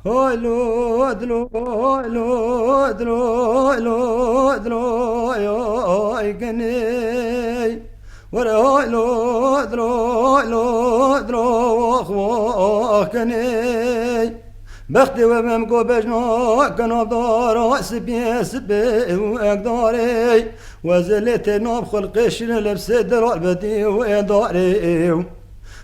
هاي لو دلو لو دلو لو دلو يا جني ورا هاي لو دلو لو دلو خو كني بختي ومم قو بجنا كنا بدار سبي سبي وأقداري وزلت ناب خلقش لبس درال بدي وإداري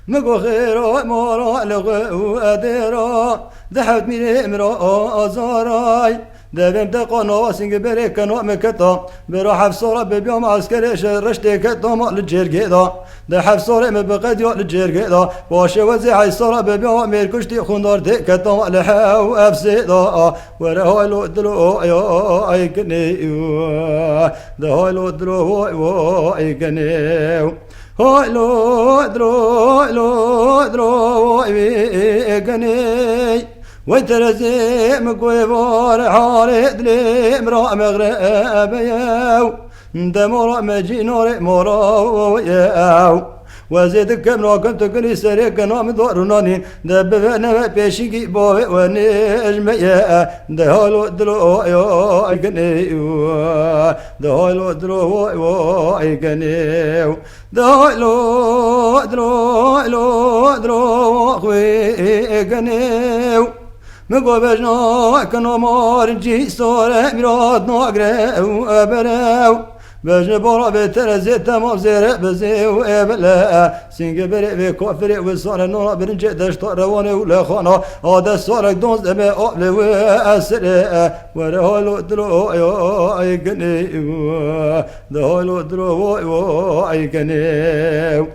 مقو خيرا مارا لغو أديرا دحوت ميري امرا أزاراي دبم دقانا سنگ بري كنا مكتا برا حفصارا ببيام عسكريش رشتي كتا مال الجرقيدا ده حفصارا مبقد يال الجرقيدا باشه وزي حيصارا ببيام ميركشتي خوندار دي كتا مال حاو أفسيدا ورهاي لو دلو يا ايكني ده هاي لو دلو ايكني هاي لو درو ايقني وترزي مقوي بار حارد لي مرا مغرب ياو دمرا مجي نور مرا ياو وزيد كمرا كنت كني سري كنا مدورناني دبنا بيشي بوي ونجم يا دهالو درو يا ايقني دهالو درو ايقني دهالو درو خوي ايقني مقو بجنا كنا مارجي صار مراد ناقرأ وابراو بجنا برا بترزي تمام زير بزي وابلا سنگ بري بكفر وصار نورا برنج دشت رواني ولا خانا هذا صار دونز دم قبل واسر ورهالو درو اي كني دهالو درو اي كني